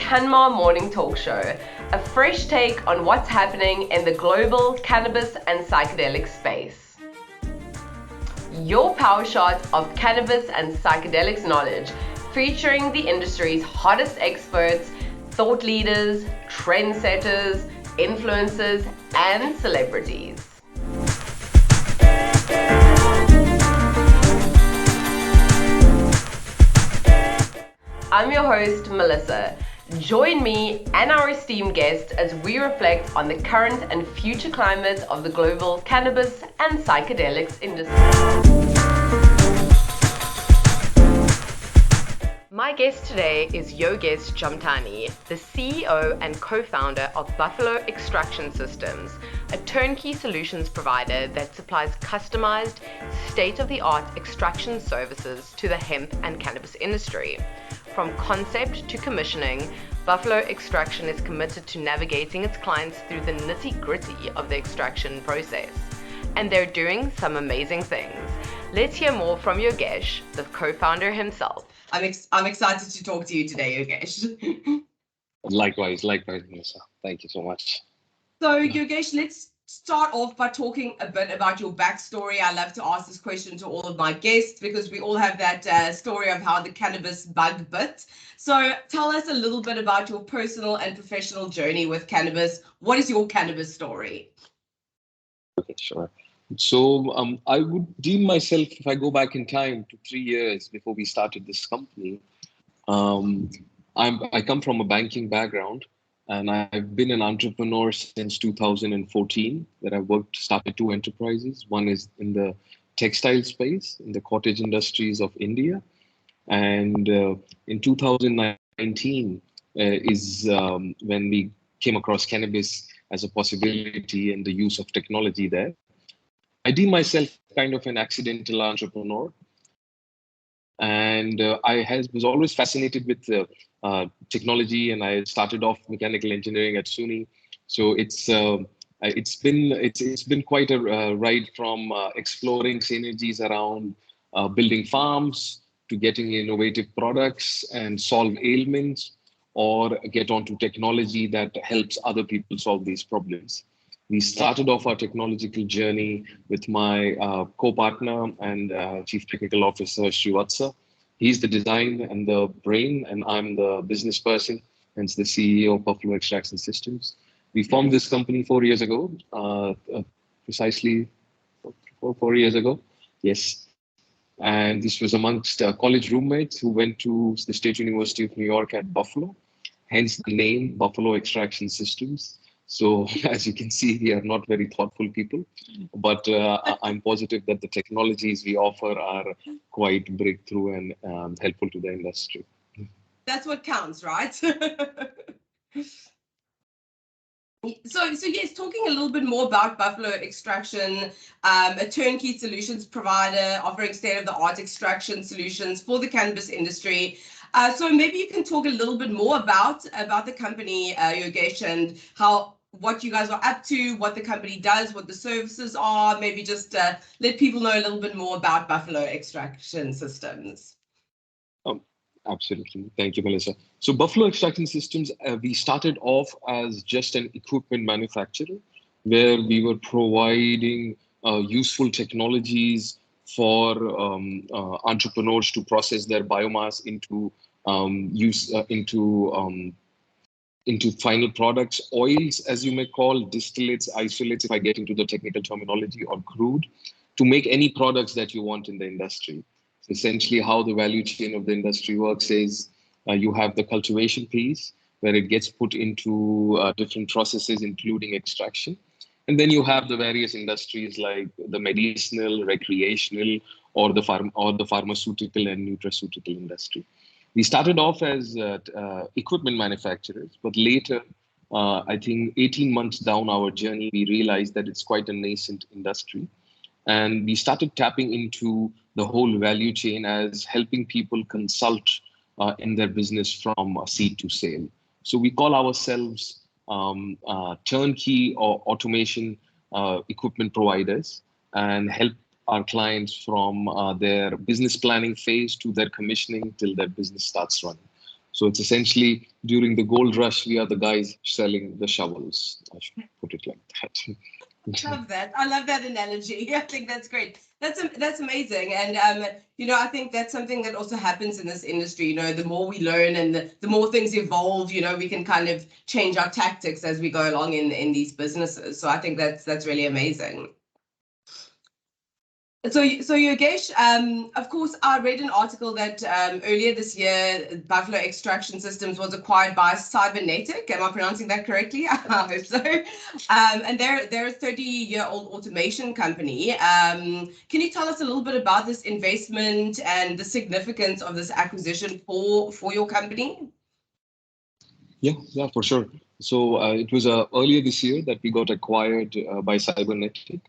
CanMar Morning Talk Show, a fresh take on what's happening in the global cannabis and psychedelic space. Your power shot of cannabis and psychedelics knowledge, featuring the industry's hottest experts, thought leaders, trendsetters, influencers, and celebrities. I'm your host, Melissa. Join me and our esteemed guest as we reflect on the current and future climate of the global cannabis and psychedelics industry. My guest today is Yogesh Jhamtani, the CEO and co-founder of Buffalo Extraction Systems, a turnkey solutions provider that supplies customized, state-of-the-art extraction services to the hemp and cannabis industry. From concept to commissioning, Buffalo Extraction is committed to navigating its clients through the nitty-gritty of the extraction process. And they're doing some amazing things. Let's hear more from Yogesh, the co-founder himself. I'm excited to talk to you today, Yogesh. Likewise, Melissa. Thank you so much. So, Yogesh, let's start off by talking a bit about your backstory. I love to ask this question to all of my guests because we all have that story of how the cannabis bug bit. So tell us a little bit about your personal and professional journey with cannabis. What is your cannabis story? Okay, sure. So I would deem myself, if I go back in time to 3 years before we started this company, I come from a banking background. And I've been an entrepreneur since 2014, where I started 2 enterprises. One is in the textile space, in the cottage industries of India. And in 2019 is when we came across cannabis as a possibility and the use of technology there. I deem myself kind of an accidental entrepreneur. And I was always fascinated with technology, and I started off mechanical engineering at SUNY. So it's been quite a ride from exploring synergies around building farms to getting innovative products and solve ailments, or get onto technology that helps other people solve these problems. We started off our technological journey with my co-partner and Chief Technical Officer, Srivatsa. He's the design and the brain, and I'm the business person, hence the CEO of Buffalo Extraction Systems. We formed this company 4 years ago, precisely 4 years ago. Yes. And this was amongst college roommates who went to the State University of New York at Buffalo, hence the name Buffalo Extraction Systems. So as you can see, we are not very thoughtful people, but I'm positive that the technologies we offer are quite breakthrough and helpful to the industry. That's what counts, right? So yes, talking a little bit more about Buffalo Extraction, a turnkey solutions provider offering state-of-the-art extraction solutions for the cannabis industry. So maybe you can talk a little bit more about the company, Yogesh, and what you guys are up to, what the company does, what the services are. Maybe just let people know a little bit more about Buffalo Extraction Systems. Absolutely. Thank you, Melissa. So Buffalo Extraction Systems, we started off as just an equipment manufacturer, where we were providing useful technologies for entrepreneurs to process their biomass into final products, oils, as you may call, distillates, isolates, if I get into the technical terminology, or crude, to make any products that you want in the industry. So essentially, how the value chain of the industry works is you have the cultivation piece, where it gets put into different processes, including extraction. And then you have the various industries like the medicinal, recreational, or the pharmaceutical and nutraceutical industry. We started off as equipment manufacturers, but later, I think 18 months down our journey, we realized that it's quite a nascent industry. And we started tapping into the whole value chain as helping people consult in their business from seed to sale. So we call ourselves turnkey or automation equipment providers, and help our clients from their business planning phase to their commissioning till their business starts running. So it's essentially during the gold rush, we are the guys selling the shovels. I should put it like that. Love that. I love that analogy. I think that's great. That's amazing. And I think that's something that also happens in this industry. The more we learn and the more things evolve, we can kind of change our tactics as we go along in these businesses. So I think that's really amazing. So Yogesh, of course, I read an article that earlier this year, Buffalo Extraction Systems was acquired by Cybernetic. Am I pronouncing that correctly? I hope so. And they're a 30-year-old automation company. Can you tell us a little bit about this investment and the significance of this acquisition for your company? Yeah, for sure. So it was earlier this year that we got acquired by Cybernetic.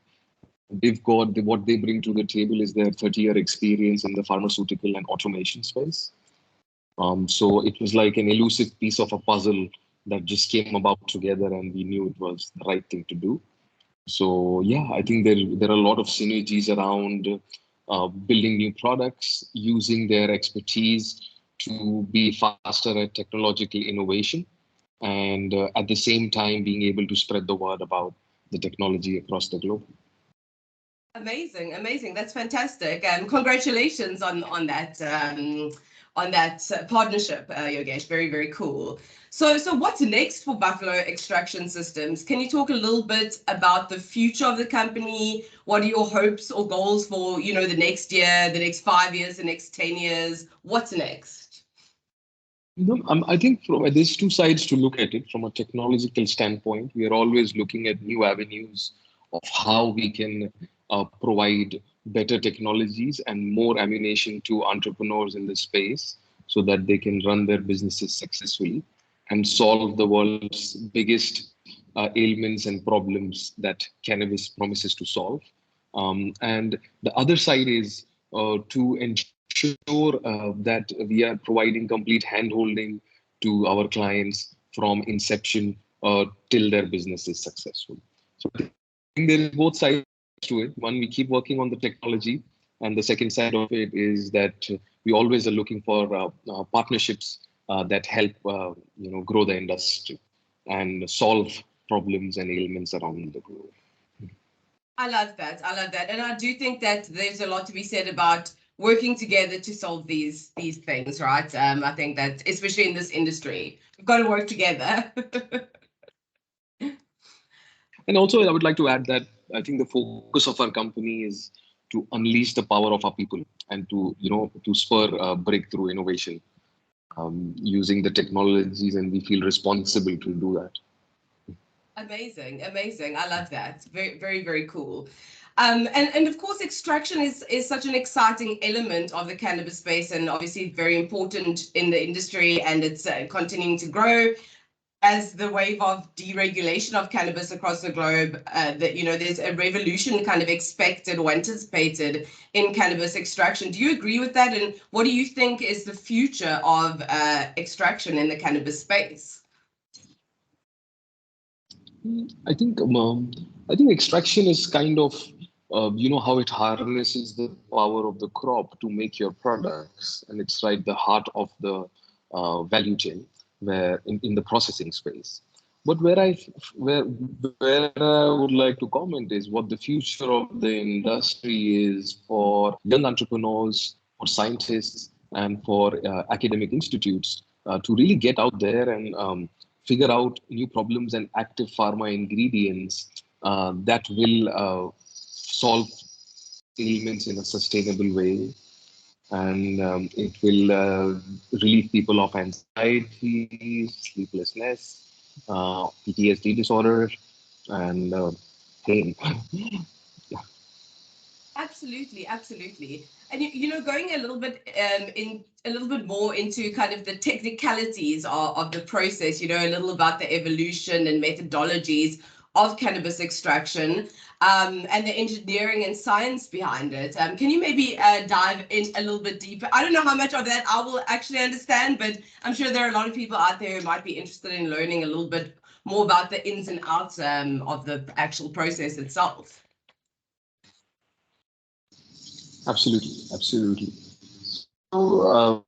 They've got what they bring to the table is their 30-year experience in the pharmaceutical and automation space. So it was like an elusive piece of a puzzle that just came about together, and we knew it was the right thing to do. So yeah, I think there are a lot of synergies around building new products, using their expertise to be faster at technological innovation, and at the same time being able to spread the word about the technology across the globe. Amazing. That's fantastic. And congratulations on that partnership, Yogesh. Very, very cool. So what's next for Buffalo Extraction Systems? Can you talk a little bit about the future of the company? What are your hopes or goals for, the next year, the next 5 years, the next 10 years? What's next? I think there's two sides to look at it. From a technological standpoint, we are always looking at new avenues of how we can provide better technologies and more ammunition to entrepreneurs in the space so that they can run their businesses successfully and solve the world's biggest ailments and problems that cannabis promises to solve. And the other side is to ensure that we are providing complete handholding to our clients from inception till their business is successful. So I think there is both sides to it. One, we keep working on the technology, and the second side of it is that we always are looking for partnerships that help grow the industry and solve problems and ailments around the globe. I love that. And I do think that there's a lot to be said about working together to solve these things, right? I think that especially in this industry, we've got to work together. And also, I would like to add that I think the focus of our company is to unleash the power of our people and to spur breakthrough innovation using the technologies, and we feel responsible to do that. Amazing. I love that. Very, very, very cool. And of course, extraction is such an exciting element of the cannabis space, and obviously very important in the industry, and it's continuing to grow as the wave of deregulation of cannabis across the globe. There's a revolution kind of expected or anticipated in cannabis extraction. Do you agree with that? And what do you think is the future of extraction in the cannabis space? I think extraction is kind of how it harnesses the power of the crop to make your products, and it's right the heart of the value chain, where in the processing space. But where I would like to comment is what the future of the industry is for young entrepreneurs, for scientists, and for academic institutes to really get out there and figure out new problems and active pharma ingredients that will solve ailments in a sustainable way, and it will relieve people of anxiety, sleeplessness, PTSD disorder, and pain. Absolutely. And going a little bit more into kind of the technicalities of the process, a little about the evolution and methodologies of cannabis extraction, and the engineering and science behind it. Can you maybe dive in a little bit deeper? I don't know how much of that I will actually understand, but I'm sure there are a lot of people out there who might be interested in learning a little bit more about the ins and outs of the actual process itself. Absolutely. So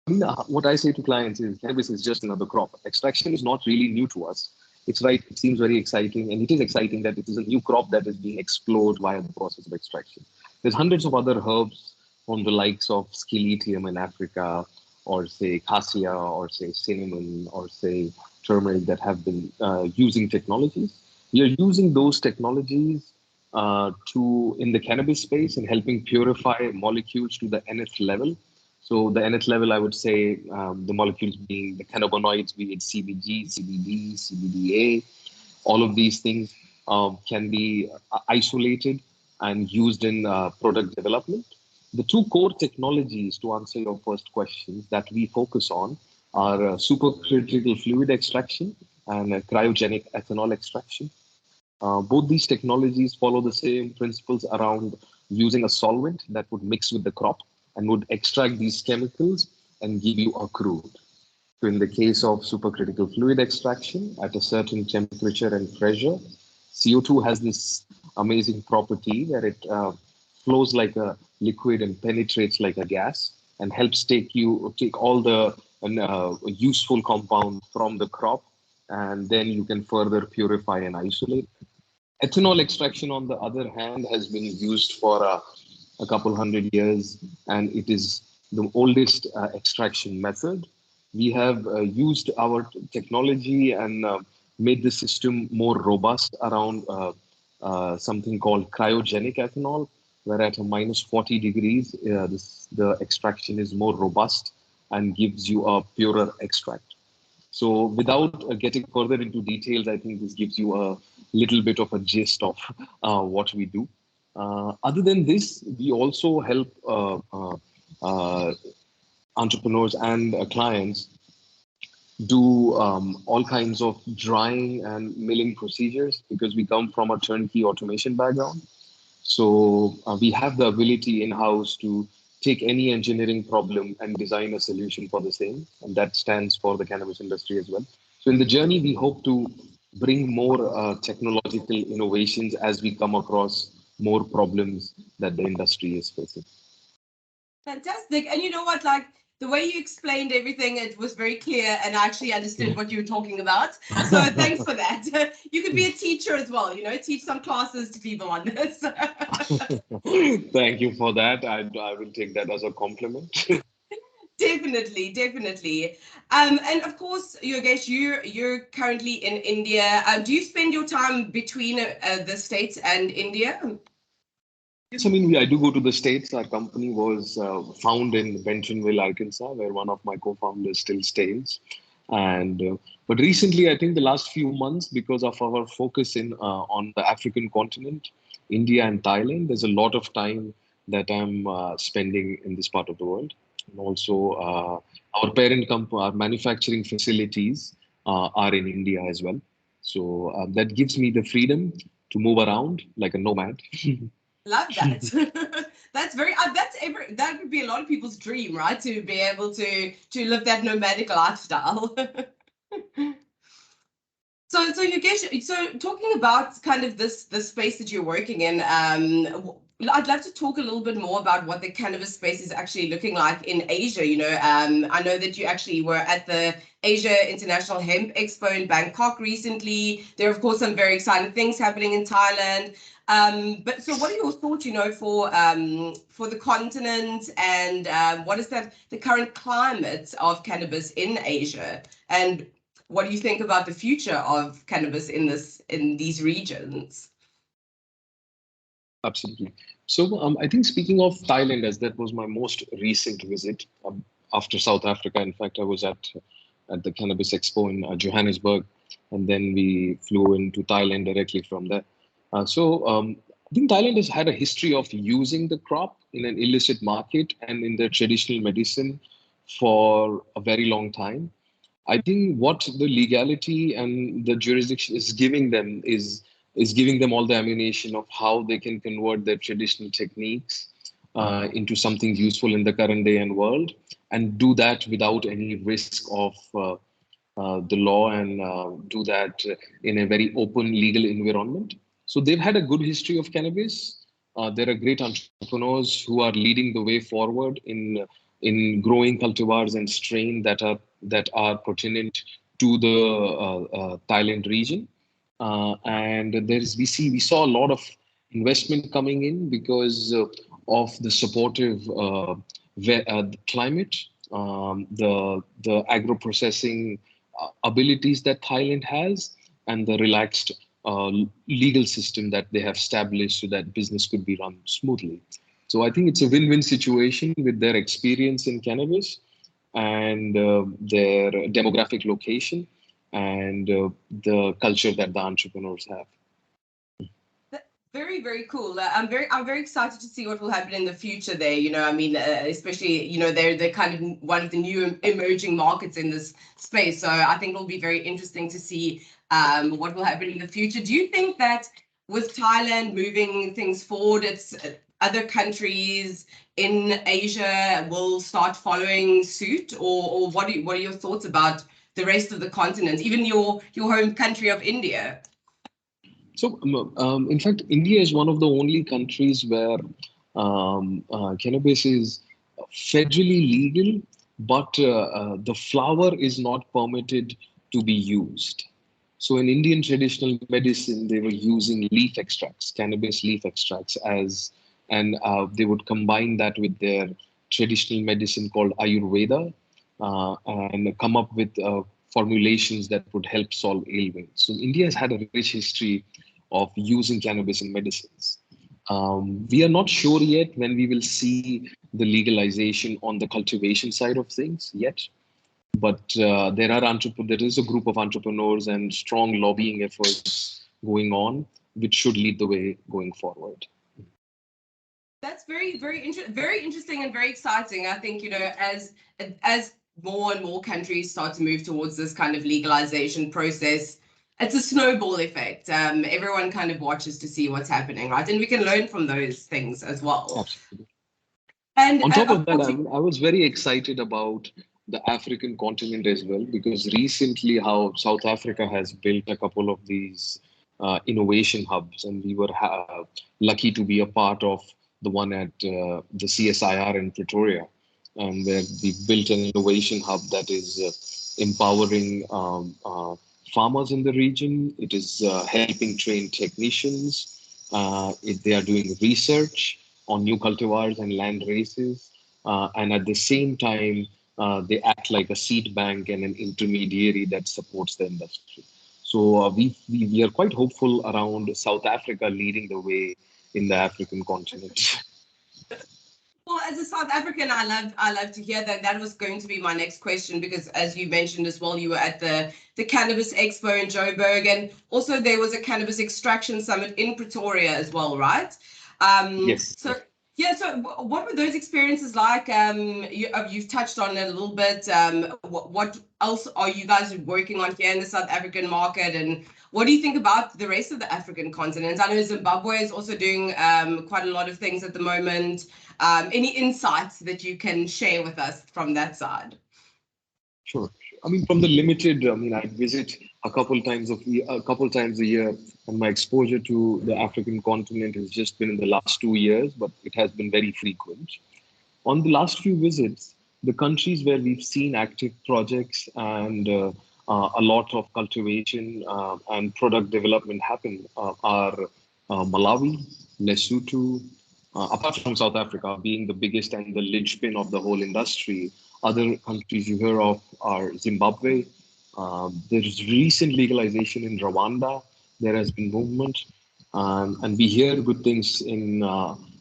What I say to clients is cannabis is just another crop. Extraction is not really new to us. It's right, it seems very exciting, and it is exciting that it is a new crop that is being explored via the process of extraction. There's hundreds of other herbs from the likes of Scilitium in Africa, or say cassia, or say cinnamon, or say turmeric that have been using technologies. We are using those technologies to in the cannabis space and helping purify molecules to the nth level. So the nth level, I would say, the molecules being the cannabinoids, be it CBG, CBD, CBDA, all of these things can be isolated and used in product development. The two core technologies, to answer your first question, that we focus on are supercritical fluid extraction and cryogenic ethanol extraction. Both these technologies follow the same principles around using a solvent that would mix with the crop and would extract these chemicals and give you a crude. So in the case of supercritical fluid extraction, at a certain temperature and pressure, CO2 has this amazing property where it flows like a liquid and penetrates like a gas and helps take all the useful compound from the crop, and then you can further purify and isolate. Ethanol extraction, on the other hand, has been used for a couple hundred years, and it is the oldest extraction method. We have used our technology and made the system more robust around something called cryogenic ethanol, where at a minus 40 degrees, the extraction is more robust and gives you a purer extract. So without getting further into details, I think this gives you a little bit of a gist of what we do. Other than this, we also help entrepreneurs and clients do all kinds of drying and milling procedures because we come from a turnkey automation background. So we have the ability in-house to take any engineering problem and design a solution for the same. And that stands for the cannabis industry as well. So in the journey, we hope to bring more technological innovations as we come across more problems that the industry is facing. Fantastic. And you know what, like the way you explained everything, it was very clear and I actually understood what you were talking about. So thanks for that. You could be a teacher as well, teach some classes to people on this. Thank you for that. I will take that as a compliment. Definitely, definitely. And of course, Yogesh, you're currently in India. Do you spend your time between the States and India? Yes, I mean, I do go to the States. Our company was founded in Bentonville, Arkansas, where one of my co-founders still stays. And but recently, I think the last few months, because of our focus on the African continent, India and Thailand, there's a lot of time that I'm spending in this part of the world. And also, our parent company, our manufacturing facilities are in India as well. So that gives me the freedom to move around like a nomad. Love that. That would be a lot of people's dream, right? To be able to live that nomadic lifestyle. So Yogesh, so talking about kind of this space that you're working in, I'd love to talk a little bit more about what the cannabis space is actually looking like in Asia. I know that you actually were at the Asia International Hemp Expo in Bangkok recently. There are, of course, some very exciting things happening in Thailand. But so what are your thoughts, for the continent, and what is the current climate of cannabis in Asia? And what do you think about the future of cannabis in these regions? Absolutely. So I think speaking of Thailand, as that was my most recent visit after South Africa. In fact, I was at the Cannabis Expo in Johannesburg, and then we flew into Thailand directly from there. I think Thailand has had a history of using the crop in an illicit market and in their traditional medicine for a very long time. I think what the legality and the jurisdiction is giving them is giving them all the ammunition of how they can convert their traditional techniques into something useful in the current day and world, and do that without any risk of the law, and do that in a very open legal environment. So they've had a good history of cannabis. There are great entrepreneurs who are leading the way forward in in growing cultivars and strain that are pertinent to the Thailand region. And we saw a lot of investment coming in because of the supportive climate, the agro processing abilities that Thailand has, and the relaxed legal system that they have established so that business could be run smoothly. So I think it's a win-win situation with their experience in cannabis and their demographic location and the culture that the entrepreneurs have. Very, very cool. I'm very excited to see what will happen in the future there. I mean, especially, they're kind of one of the new emerging markets in this space. So I think it'll be very interesting to see what will happen in the future. Do you think that with Thailand moving things forward, it's other countries in Asia will start following suit, or what are your thoughts about the rest of the continent, even your home country of India? So, in fact, India is one of the only countries where cannabis is federally legal, but the flower is not permitted to be used. So, in Indian traditional medicine, they were using leaf extracts, cannabis leaf extracts, and they would combine that with their traditional medicine called Ayurveda, and come up with formulations that would help solve ailments. So India has had a rich history of using cannabis in medicines. We are not sure yet when we will see the legalization on the cultivation side of things yet, but there is a group of entrepreneurs and strong lobbying efforts going on, which should lead the way going forward. That's very, very interesting and very exciting. I think, as more and more countries start to move towards this kind of legalization process, it's a snowball effect. Everyone kind of watches to see what's happening, right? And we can learn from those things as well. Absolutely. And on top of that, I was very excited about the African continent as well, because recently how South Africa has built a couple of these innovation hubs, and we were lucky to be a part of the one at the CSIR in Pretoria, where we built an innovation hub that is empowering farmers in the region. It is helping train technicians. They are doing research on new cultivars and land races. And at the same time, they act like a seed bank and an intermediary that supports the industry. So we are quite hopeful around South Africa leading the way in the African continent. Well, as a South African, I love to hear that. That was going to be my next question, because as you mentioned as well, you were at the Cannabis Expo in Joburg, and also there was a Cannabis Extraction Summit in Pretoria as well, right? Yes. So yeah, so what were those experiences like? You've touched on it a little bit. What else are you guys working on here in the South African market, and what do you think about the rest of the African continent? I know Zimbabwe is also doing quite a lot of things at the moment. Any insights that you can share with us from that side? Sure. I mean, from the limited, I visit a couple times a year, and my exposure to the African continent has just been in the last 2 years, but it has been very frequent. On the last few visits, the countries where we've seen active projects and a lot of cultivation and product development happen are Malawi, Lesotho, apart from South Africa being the biggest and the linchpin of the whole industry. Other countries you hear of are Zimbabwe. There's recent legalization in Rwanda. There has been movement. And we hear good things in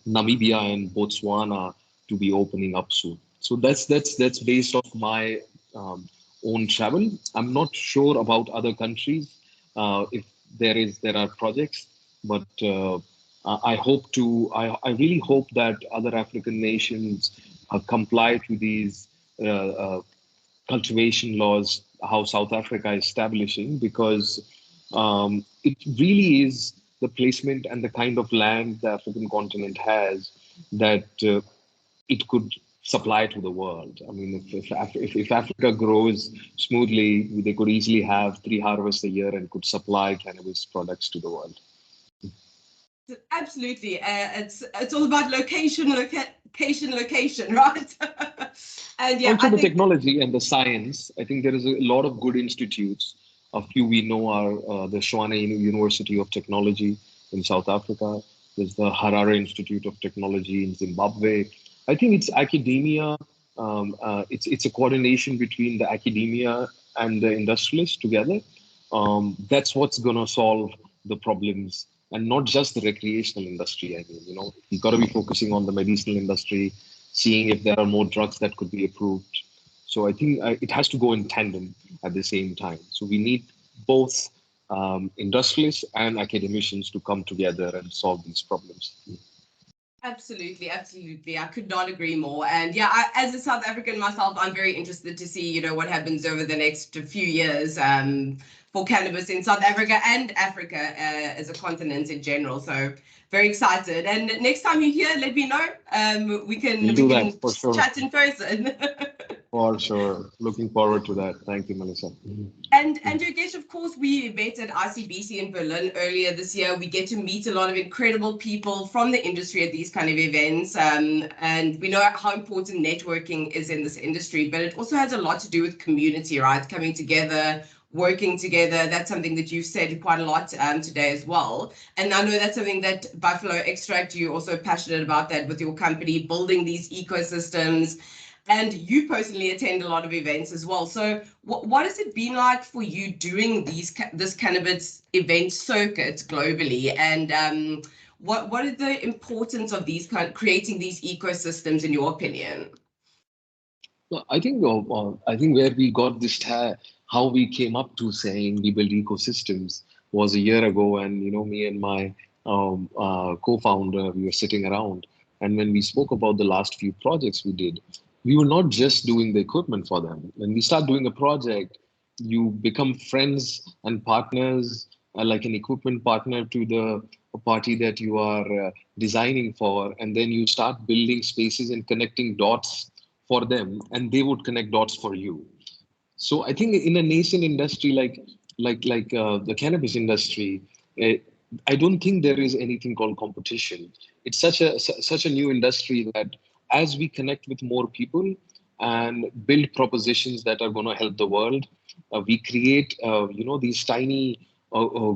Namibia and Botswana to be opening up soon. So that's based off my own travel. I'm not sure about other countries if there are projects, but I really hope that other African nations comply to these cultivation laws, how South Africa is establishing, because it really is the placement and the kind of land the African continent has that it could supply to the world. I mean, if Africa grows smoothly, they could easily have 3 harvests a year and could supply cannabis products to the world. Absolutely. It's all about location, right? And yeah, Also, I the think technology and the science. I think there is a lot of good institutes. A few we know are the Shwana University of Technology in South Africa. There's the Harare Institute of Technology in Zimbabwe. I think it's academia. It's a coordination between the academia and the industrialists together. That's what's going to solve the problems, and not just the recreational industry. I mean, you've got to be focusing on the medicinal industry, seeing if there are more drugs that could be approved. So I think it has to go in tandem at the same time. So we need both industrialists and academicians to come together and solve these problems. absolutely, absolutely. I could not agree more. And yeah, as a South African myself, I'm very interested to see, what happens over the next few years for cannabis in South Africa and Africa as a continent in general. So very excited. And next time you're here, let me know. We can We'll do that for sure. chat in person. For sure. Looking forward to that. Thank you, Melissa. And Yogesh, of course, we met at ICBC in Berlin earlier this year. We get to meet a lot of incredible people from the industry at these kind of events. And we know how important networking is in this industry, but it also has a lot to do with community, right? Coming together, working together. That's something that you've said quite a lot today as well. And I know that's something that Buffalo Extract, you're also passionate about that with your company, building these ecosystems. And you personally attend a lot of events as well. So what has it been like for you doing this cannabis event circuit globally? And what is the importance of creating these ecosystems in your opinion? Well, I think where we got this, how we came up to saying we build ecosystems was a year ago, and me and my co-founder, we were sitting around, and when we spoke about the last few projects we did, we were not just doing the equipment for them. When we start doing a project, you become friends and partners, like an equipment partner to the party that you are designing for, and then you start building spaces and connecting dots for them, and they would connect dots for you. So I think in a nascent industry like the cannabis industry, I don't think there is anything called competition. It's such a new industry that as we connect with more people and build propositions that are going to help the world, we create these tiny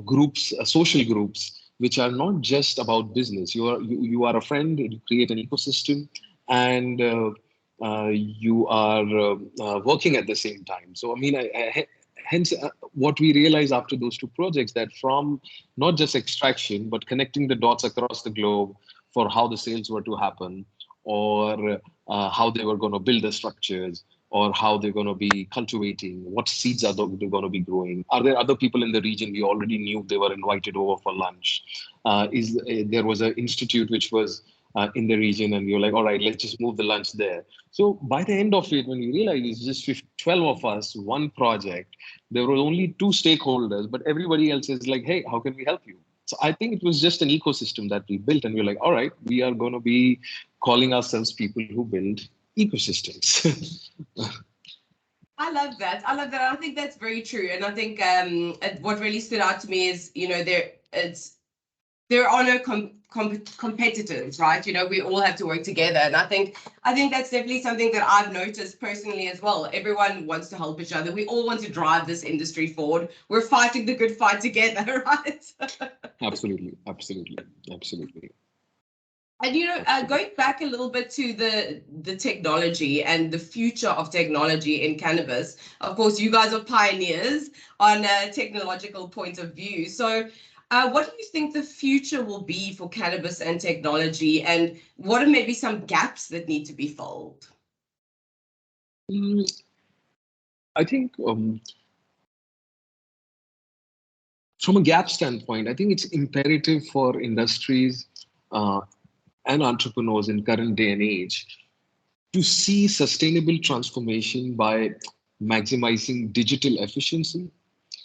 groups, social groups, which are not just about business. You are a friend. You create an ecosystem, and you are working at the same time. So, I mean, hence what we realized after those two projects, that from not just extraction, but connecting the dots across the globe for how the sales were to happen, or how they were going to build the structures, or how they're going to be cultivating, what seeds are they going to be growing. Are there other people in the region we already knew they were invited over for lunch? There was an institute which was in the region, and you're like, all right, let's just move the lunch there. So by the end of it, when you realize it's just 12 of us, one project, there were only two stakeholders, but everybody else is like, hey, how can we help you? So I think it was just an ecosystem that we built, and we're like, all right, we are going to be calling ourselves people who build ecosystems. I love that. I think that's very true. And I think what really stood out to me is, there are no competitors, right? We all have to work together. And I think that's definitely something that I've noticed personally as well. Everyone wants to help each other. We all want to drive this industry forward. We're fighting the good fight together, right? Absolutely. And going back a little bit to the technology and the future of technology in cannabis, of course, you guys are pioneers on a technological point of view. So what do you think the future will be for cannabis and technology, and what are maybe some gaps that need to be filled? I think from a gap standpoint, I think it's imperative for industries and entrepreneurs in current day and age to see sustainable transformation by maximizing digital efficiency.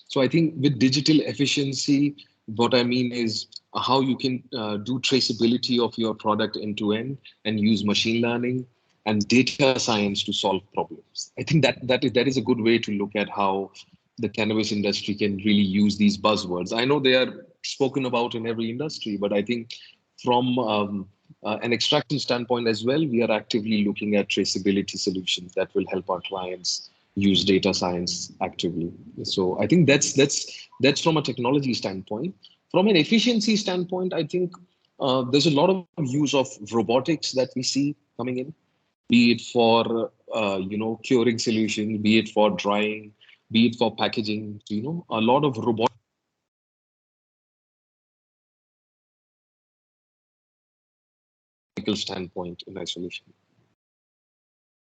So I think with digital efficiency, what I mean is how you can do traceability of your product end to end and use machine learning and data science to solve problems. I think that is a good way to look at how the cannabis industry can really use these buzzwords. I know they are spoken about in every industry. But I think from an extraction standpoint as well, we are actively looking at traceability solutions that will help our clients use data science actively. So I think that's from a technology standpoint. From an efficiency standpoint, I think there's a lot of use of robotics that we see coming in, be it for curing solutions, be it for drying, be it for packaging. A lot of robotic standpoint in isolation.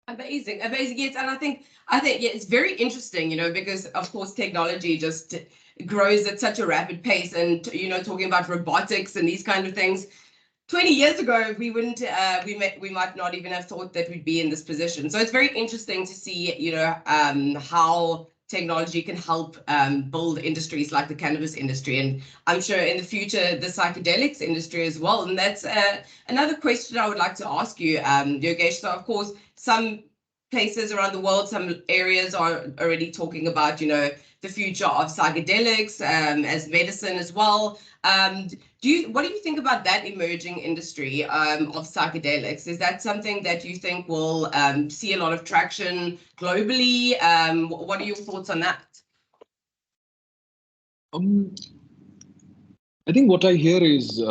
Amazing, amazing. Yes, and I think yeah, it's very interesting, because of course technology just grows at such a rapid pace, and talking about robotics and these kind of things. 20 years ago, we wouldn't, we might not even have thought that we'd be in this position. So it's very interesting to see, how technology can help build industries like the cannabis industry, and I'm sure in the future the psychedelics industry as well. And that's another question I would like to ask you, Yogesh. So of course, some places around the world, some areas are already talking about, the future of psychedelics as medicine as well. What do you think about that emerging industry of psychedelics? Is that something that you think will see a lot of traction globally? What are your thoughts on that? I think what I hear is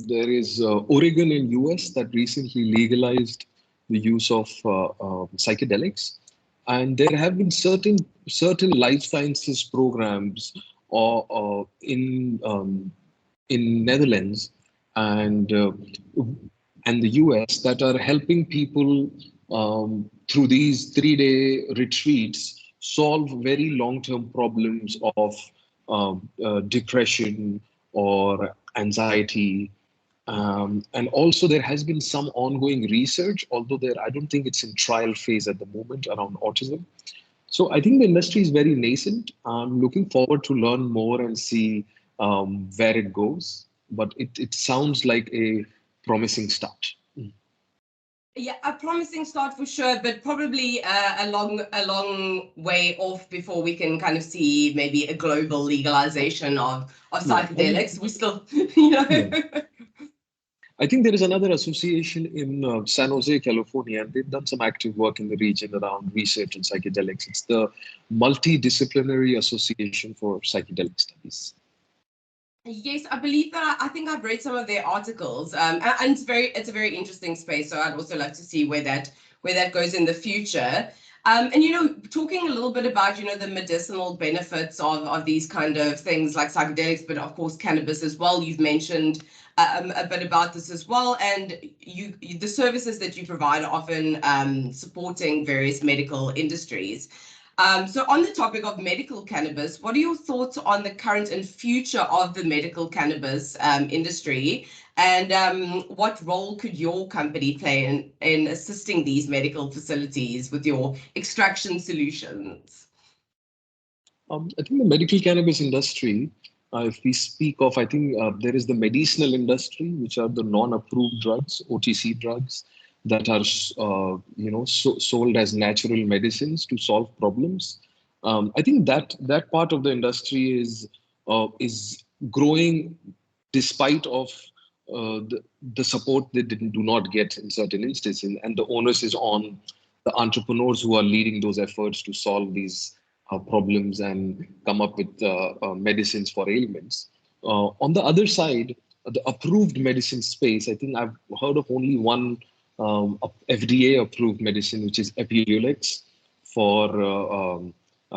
there is Oregon in US that recently legalized the use of psychedelics, and there have been certain life sciences programs in Netherlands and the US that are helping people through these 3-day retreats solve very long-term problems of depression or anxiety. And also there has been some ongoing research, although I don't think it's in trial phase at the moment, around autism. So I think the industry is very nascent. I'm looking forward to learn more and see where it goes. But it sounds like a promising start. Yeah, a promising start for sure, but probably a long way off before we can kind of see maybe a global legalization of psychedelics. We still, Yeah. I think there is another association in San Jose, California, and they've done some active work in the region around research in psychedelics. It's the Multidisciplinary Association for Psychedelic Studies. Yes, I believe that. I think I've read some of their articles, and it's a very interesting space. So I'd also like to see where that goes in the future. And talking a little bit about the medicinal benefits of these kind of things like psychedelics, but of course cannabis as well. You've mentioned a bit about this as well, and the services that you provide are often supporting various medical industries. So on the topic of medical cannabis, what are your thoughts on the current and future of the medical cannabis industry? And what role could your company play in assisting these medical facilities with your extraction solutions? I think the medical cannabis industry, if we speak of, I think there is the medicinal industry, which are the non-approved drugs, OTC drugs, that are sold as natural medicines to solve problems. I think that part of the industry is growing despite of the support they do not get in certain instances, and the onus is on the entrepreneurs who are leading those efforts to solve these problems and come up with medicines for ailments. On the other side, the approved medicine space, I think I've heard of only one FDA-approved medicine, which is Epidiolex,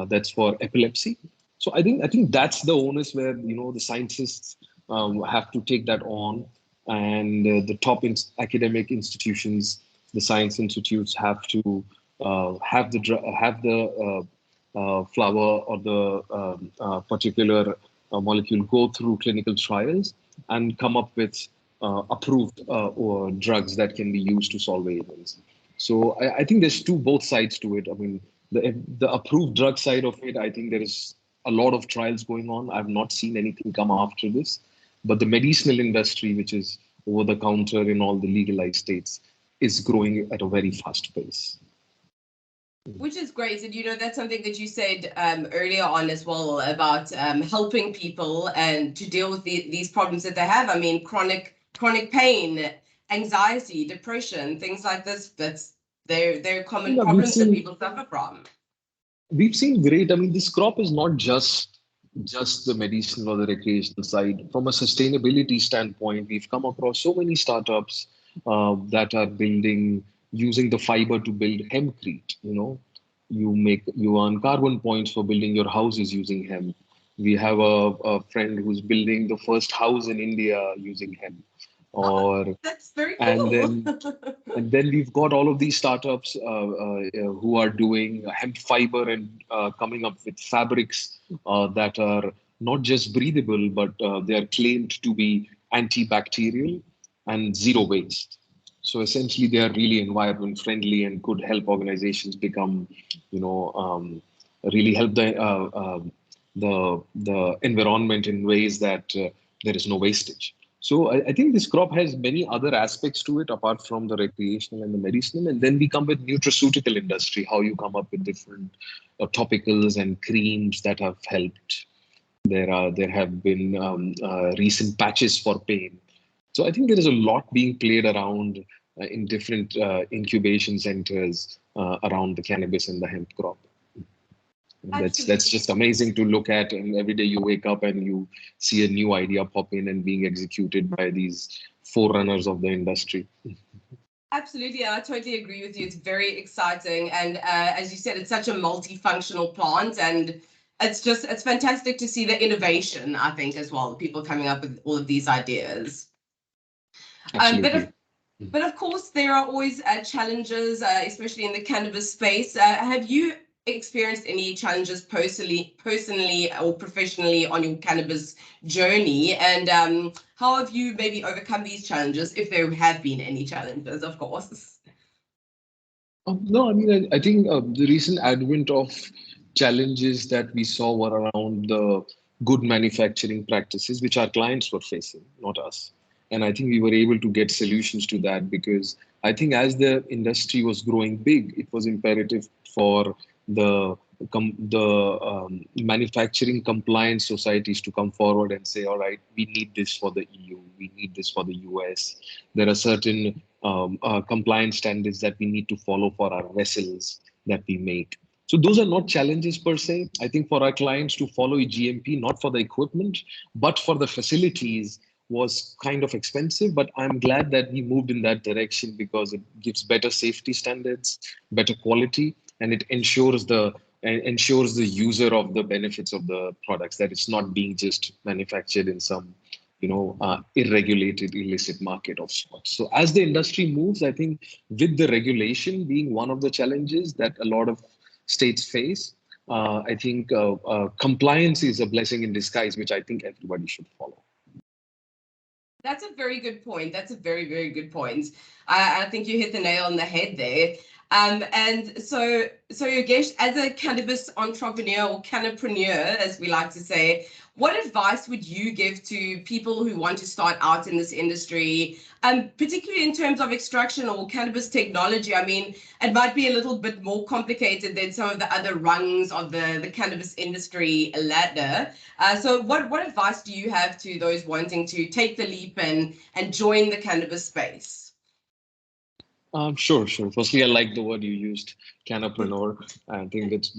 that's for epilepsy. So I think that's the onus where the scientists have to take that on, and the top academic institutions, the science institutes, have to have the flower or the particular molecule go through clinical trials and come up with approved or drugs that can be used to solve ailments. So I think there's both sides to it. I mean, the approved drug side of it, I think there is a lot of trials going on. I've not seen anything come after this. But the medicinal industry, which is over the counter in all the legalized states, is growing at a very fast pace. Which is great. And, that's something that you said earlier on as well about helping people and to deal with these problems that they have. I mean, chronic pain, anxiety, depression, things like this. They're common Yeah, problems that people suffer from. we've seen great. I mean, this crop is not just the medicinal or the recreational side. From a sustainability standpoint, we've come across so many startups that are building using the fiber to build hempcrete. You earn carbon points for building your houses using hemp. We have a friend who's building the first house in India using hemp. Or That's very and cool. then and then we've got all of these startups who are doing hemp fiber and coming up with fabrics that are not just breathable, but they are claimed to be antibacterial and zero waste. So essentially, they are really environment friendly and could help organizations become, really help the environment in ways that there is no wastage. So I think this crop has many other aspects to it apart from the recreational and the medicinal. And then we come with nutraceutical industry, how you come up with different topicals and creams that have helped. There have been recent patches for pain. So I think there is a lot being played around in different incubation centers around the cannabis and the hemp crop. That's Absolutely. just amazing to look at, and every day you wake up and you see a new idea pop in and being executed by these forerunners of the industry. Absolutely, I totally agree with you. It's very exciting, and as you said, it's such a multifunctional plant, and it's fantastic to see the innovation. I think as well, people coming up with all of these ideas. But Absolutely. of course, there are always challenges, especially in the cannabis space. Have you experienced any challenges personally or professionally on your cannabis journey? And how have you maybe overcome these challenges, if there have been any challenges, of course? No, I mean, I think the recent advent of challenges that we saw were around the good manufacturing practices, which our clients were facing, not us. And I think we were able to get solutions to that because I think as the industry was growing big, it was imperative for the manufacturing compliance societies to come forward and say, all right, we need this for the EU, we need this for the US. There are certain compliance standards that we need to follow for our vessels that we make. So those are not challenges per se. I think for our clients to follow GMP, not for the equipment, but for the facilities was kind of expensive. But I'm glad that we moved in that direction because it gives better safety standards, better quality, and it ensures the user of the benefits of the products, that it's not being just manufactured in some irregulated, illicit market of sorts. So as the industry moves, I think with the regulation being one of the challenges that a lot of states face, I think compliance is a blessing in disguise, which I think everybody should follow. That's a very good point. That's a very, very good point. I think you hit the nail on the head there. And so Yogesh, as a cannabis entrepreneur or cannapreneur, as we like to say, what advice would you give to people who want to start out in this industry, particularly in terms of extraction or cannabis technology? I mean, it might be a little bit more complicated than some of the other rungs of the cannabis industry ladder. So what advice do you have to those wanting to take the leap and join the cannabis space? Sure. Firstly, I like the word you used, cannapreneur. I think that's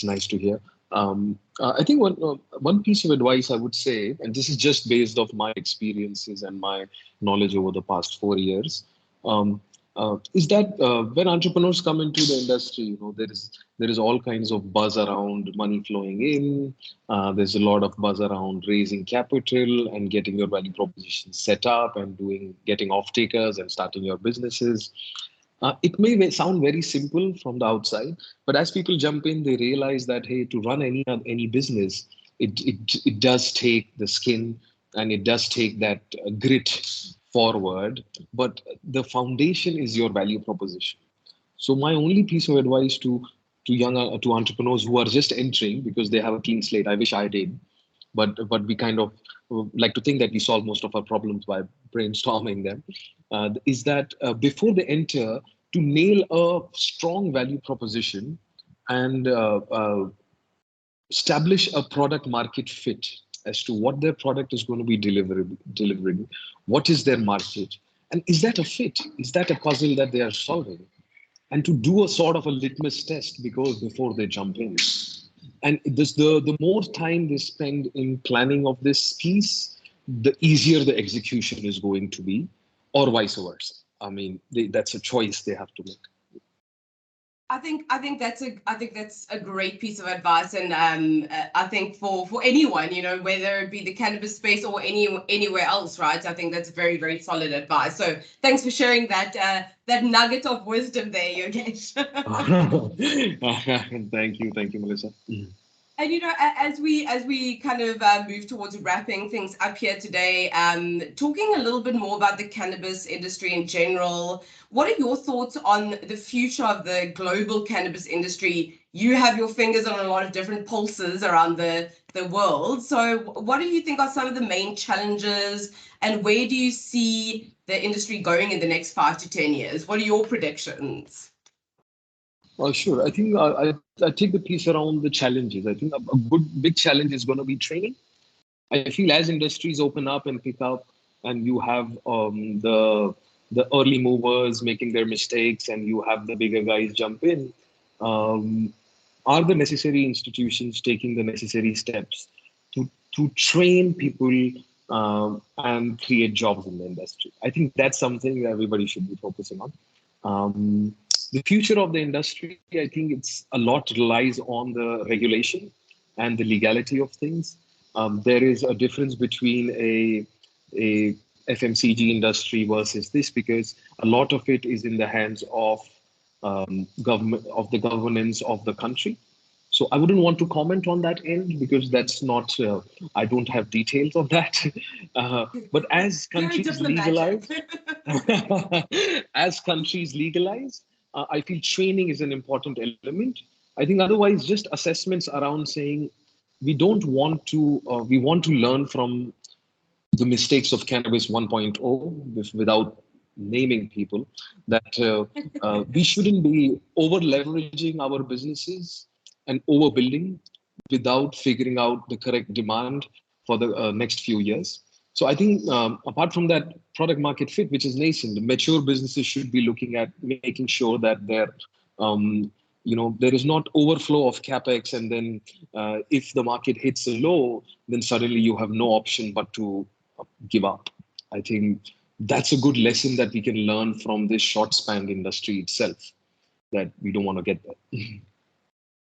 nice to hear. I think one piece of advice I would say, and this is just based off my experiences and my knowledge over the past 4 years, is that when entrepreneurs come into the industry, there is all kinds of buzz around money flowing in. There's a lot of buzz around raising capital and getting your value proposition set up and getting off takers and starting your businesses. It may sound very simple from the outside, but as people jump in, they realize that hey, to run any business, it does take the skin and it does take that grit forward. But the foundation is your value proposition. So my only piece of advice to entrepreneurs who are just entering because they have a clean slate. I wish I did, but we kind of like to think that we solve most of our problems by brainstorming them. Is that before they enter, to nail a strong value proposition and establish a product market fit as to what their product is going to be delivering, what is their market, and is that a fit? Is that a puzzle that they are solving? And to do a sort of a litmus test before they jump in. And the more time they spend in planning of this piece, the easier the execution is going to be, or vice versa. I mean, that's a choice they have to make. I think that's a great piece of advice, and I think for anyone, whether it be the cannabis space or anywhere else, right? I think that's very, very solid advice. So thanks for sharing that nugget of wisdom there, Yogesh. Thank you, Melissa. And as we kind of move towards wrapping things up here today, talking a little bit more about the cannabis industry in general, what are your thoughts on the future of the global cannabis industry? You have your fingers on a lot of different pulses around the world. So what do you think are some of the main challenges, and where do you see the industry going in the next 5 to 10 years? What are your predictions? Sure. I think I take the piece around the challenges. I think a good big challenge is going to be training. I feel as industries open up and pick up, and you have the early movers making their mistakes, and you have the bigger guys jump in. Are the necessary institutions taking the necessary steps to train people and create jobs in the industry? I think that's something that everybody should be focusing on. The future of the industry, I think it's a lot relies on the regulation and the legality of things. There is a difference between a FMCG industry versus this, because a lot of it is in the hands of government, of the governance of the country. So I wouldn't want to comment on that end, because that's not, I don't have details of that. But as countries legalize, I feel training is an important element. I think otherwise just assessments around saying we want to learn from the mistakes of cannabis 1.0 without naming people, that we shouldn't be over leveraging our businesses and overbuilding without figuring out the correct demand for the next few years. So I think apart from that product market fit, which is nascent, the mature businesses should be looking at making sure that there is not overflow of capex, and then if the market hits a low, then suddenly you have no option but to give up. I think that's a good lesson that we can learn from this short span industry itself, that we don't want to get there.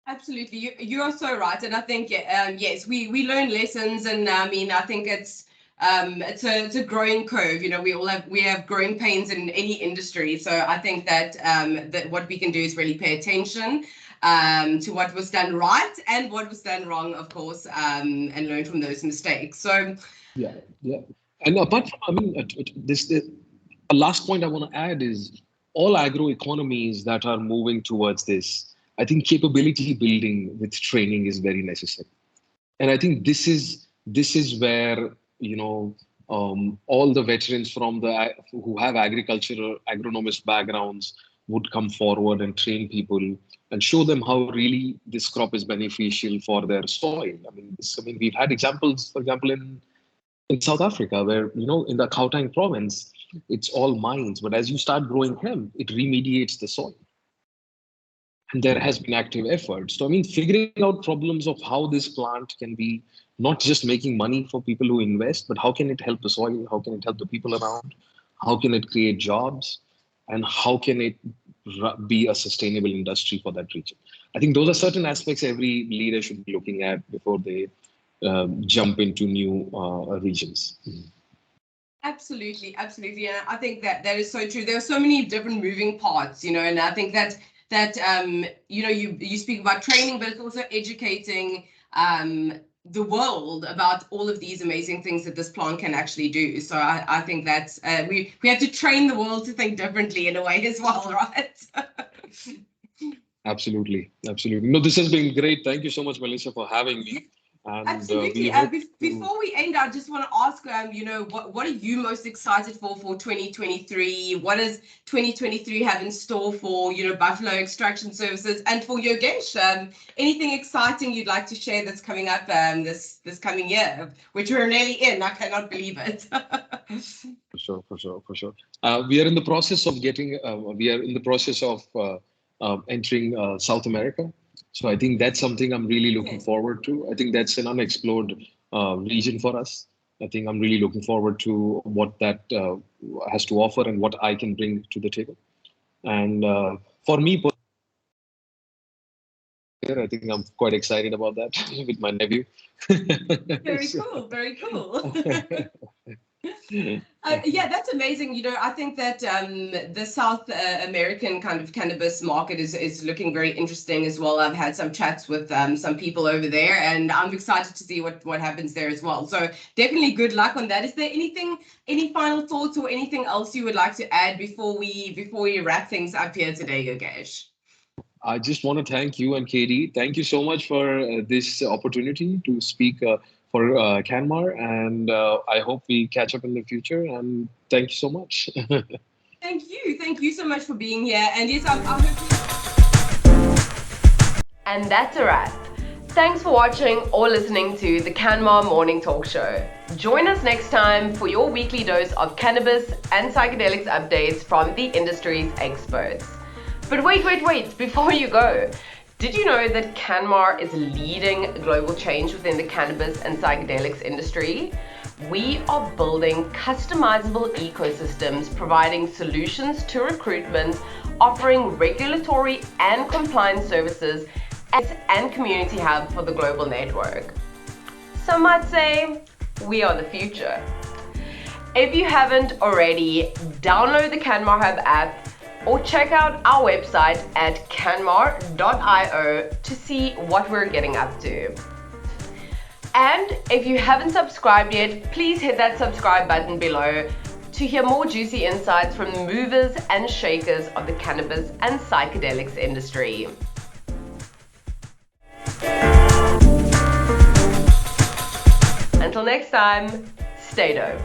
Absolutely, you are so right, and I think yes, we learn lessons, and I mean, I think it's a growing curve. We have growing pains in any industry, so I think that what we can do is really pay attention to what was done right and what was done wrong, of course, and learn from those mistakes. So yeah. And apart from, a last point I want to add is all agro economies that are moving towards this, I think capability building with training is very necessary. And I think this is where, all the veterans who have agricultural agronomist backgrounds would come forward and train people and show them how really this crop is beneficial for their soil. I mean, we've had examples, for example, in South Africa, where, in the Gauteng province, it's all mines. But as you start growing hemp, it remediates the soil. And there has been active effort. So, figuring out problems of how this plant can be not just making money for people who invest, but how can it help the soil? How can it help the people around? How can it create jobs? And how can it be a sustainable industry for that region? I think those are certain aspects every leader should be looking at before they jump into new regions. Absolutely. And I think that is so true. There are so many different moving parts, and I think that you speak about training, but it's also educating the world about all of these amazing things that this plant can actually do. So I think that's we have to train the world to think differently in a way as well, right? Absolutely. No, this has been great. Thank you so much, Melissa, for having me. And absolutely. Before we end, I just want to ask, what are you most excited for 2023? What does 2023 have in store for, Buffalo Extraction Services and for Yogesh? Anything exciting you'd like to share that's coming up this coming year, which we're nearly in? I cannot believe it. For sure. We are in the process of entering South America. So I think that's something I'm really looking forward to. I think that's an unexplored region for us. I think I'm really looking forward to what that has to offer and what I can bring to the table. And for me, I think I'm quite excited about that with my nephew. Very cool. Very cool. Yeah, that's amazing. I think that the South American kind of cannabis market is looking very interesting as well. I've had some chats with some people over there, and I'm excited to see what happens there as well. So definitely good luck on that. Is there any final thoughts or anything else you would like to add before we wrap things up here today, Yogesh? I just want to thank you and Katie. Thank you so much for this opportunity to speak for CanMar, and I hope we catch up in the future. And thank you so much. Thank you so much for being here. And yes, I hope. And that's a wrap. Thanks for watching or listening to the CanMar Morning Talk Show. Join us next time for your weekly dose of cannabis and psychedelics updates from the industry's experts. But wait, before you go, did you know that CanMar is leading global change within the cannabis and psychedelics industry? We are building customizable ecosystems, providing solutions to recruitment, offering regulatory and compliance services, and community hub for the global network. Some might say we are the future. If you haven't already, download the CanMar Hub app or check out our website at canmar.io to see what we're getting up to. And if you haven't subscribed yet, please hit that subscribe button below to hear more juicy insights from the movers and shakers of the cannabis and psychedelics industry. Until next time, stay dope.